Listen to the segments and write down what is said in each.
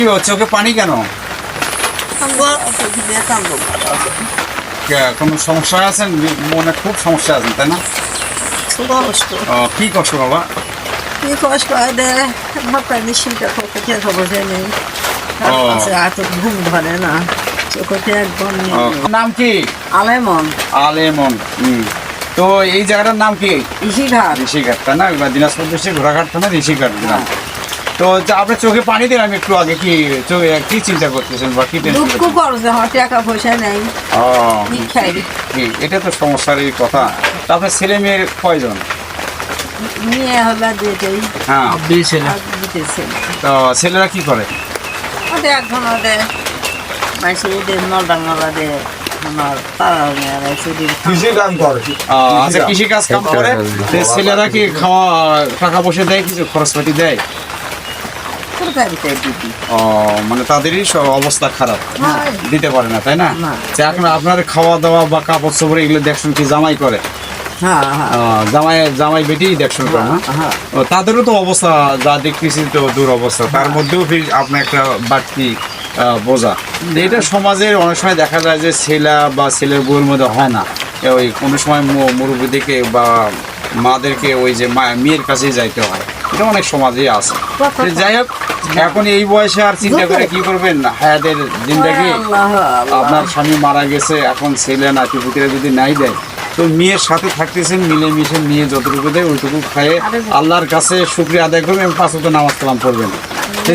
কি হচ্ছে, ওকে পানি কেন? কোনো সমস্যা আছেন? মনে খুব সমস্যা আছেন তাই না? কি কষ্ট বাবা? কি কষ্ট মাথায় মেশিনটা চোখে খবর নেই, ঘুম ধরে না, চোখে একদম। নাম কি? আলেমন। আলেমন। তো এই জায়গাটার নাম কি? ঋষিঘাট। ঋষিঘাট তাই না? দিনাজপুর ডিস্ট্রিক্ট ঘোড়াঘাট থানা ঋষিঘাট গ্রাম। তো আপনার চোখে পানি দিলাম একটু আগে, কি চোখে কি চিন্তা করতেছেন বা কি দুঃখ করছে, আমার টাকা পয়সা নেই, কি খাই? এটা তো সমস্যারই কথা। তো আপনার ছেলে মেয়ের কয়জন? মেয়ে হলো দুইটাই। হ্যাঁ, দুই ছেলে। তো ছেলেরা কি করে? ওদের একজন ওদের মাসে ওদের নলডাঙ্গলা দেয়, আমার তারা আচ্ছা, কৃষি কাজ কাম করে। ছেলেরা কি খাওয়া টাকা পয়সা দেয়, কিছু খরচপাতি দেয়? মানে তাদেরই অবস্থা খারাপ, দিতে পারে না তাই না? এখন আপনার খাওয়া দাওয়া বা কাপড় চোপড় এগুলো দেখছেন কি জামাই করে? জামাই বেটি দেখছেন করে না? তাদেরও তো অবস্থা যা দেখতেছি তো দূর অবস্থা, তার মধ্যেও আপনার একটা বাড়তি বোঝা। এটা সমাজের অনেক সময় দেখা যায় যে ছেলে বা ছেলের বউয়ের মধ্যে হয় না, ওই কোনো সময় মুরব্বীদেরকে বা মাদেরকে ওই যে মেয়ের কাছেই যাইতে হয়, এটা অনেক সমাজেই আছে। যাই হোক, এখন এই বয়সে আর চিন্তা করে কি করবেন? হায়াতের জিন্দেগি, আপনার স্বামী মারা গেছে, এখন ছেলে নাতিপুতিরা যদি নাই দেয়, তো মেয়ের সাথে থাকতেছেন, মিলেমিশে নিয়ে যতটুকু দেয় ওইটুকু খায়ে আল্লাহর কাছে শুকরিয়া আদায় করবেন এবং 5 ওয়াক্ত নামাজ কালাম পড়বেন।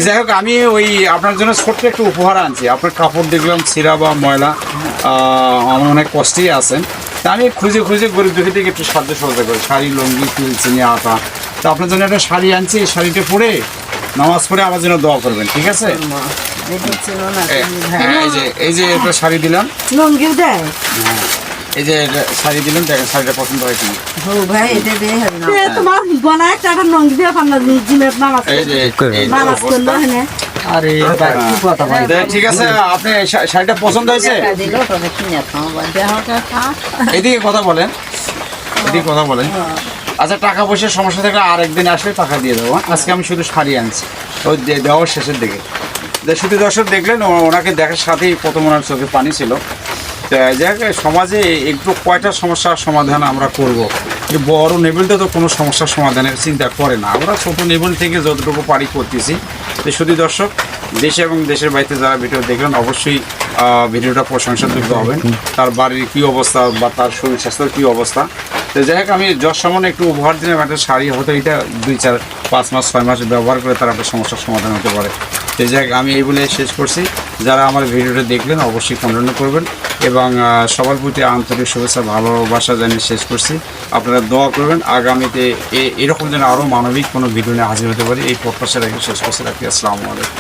যাই হোক, আমি ওই আপনার জন্য ছোট্ট একটু উপহার আনছি। আপনার কাপড় দেখলাম ছিঁড়া বা ময়লা, আমার অনেক কষ্টেই আছেন। তা আমি খুঁজে খুঁজে গরিব দুঃখী থেকে একটু সাহায্য সহযোগিতা করি, শাড়ি, লুঙ্গি, তিল, চিনি, আটা। তো আপনার জন্য একটা শাড়ি আনছি, এই শাড়িটা পরে নামাজ পড়ে আমার জন্য দোয়া করবেন, ঠিক আছে? এই যে একটা শাড়ি দিলাম, লুঙ্গিও দেয়। এই যে শাড়ি দিলাম, দেখেন শাড়িটা পছন্দ হয় কিনা। তোমার বলা একটা লুঙ্গি দিয়ে ঠিক আছে, আপনি শাড়িটা পছন্দ হয়েছে? এদিকে কথা বলেন, এদিকে কথা বলেন। আচ্ছা, টাকা পয়সার সমস্যা থাকলে আরেকদিন আসলে টাকা দিয়ে দেবো। আজকে আমি শুধু শাড়ি আনছি, ওই দেওয়ার শেষের দিকে। শুধু দর্শক দেখলেন, ওনাকে দেখার সাথেই প্রথম ওনার চোখে পানি ছিল। যাক, সমাজে একটু কয়টা সমস্যার সমাধান আমরা করব। যে বড় লেভেলটা তো কোনো সমস্যার সমাধানের চিন্তা করে না, আমরা ছোটো লেভেল থেকে যতটুকু পারি করতেছি। তো শুধু দর্শক, দেশে এবং দেশের বাড়িতে যারা ভিডিও দেখলেন, অবশ্যই ভিডিওটা প্রশংসাযোগ্য হবেন। তার বাড়ির কী অবস্থা বা তার শরীর স্বাস্থ্যের কী অবস্থা। তো যাই হোক, আমি যৎসামান্য একটু উপহার দিলাম একটা শাড়ি, হয়তো এটা 2, 4, 5 মাস 6 মাস ব্যবহার করে তার একটা সমস্যার সমাধান হতে পারে। তো যাই হোক, আমি এই বলে শেষ করছি। যারা আমার ভিডিওটা দেখলেন অবশ্যই কন্টিনিউ করবেন এবং সবার প্রতি আন্তরিক শুভেচ্ছা ভালোবাসা জানিয়ে শেষ করছি। আপনারা দোয়া করবেন আগামীতে এরকম যেন আরও মানবিক কোনো ভিডিও নিয়ে হাজির হতে পারি, এই প্রত্যাশা রেখে শেষ করছি। রাখি। আসসালামু আলাইকুম।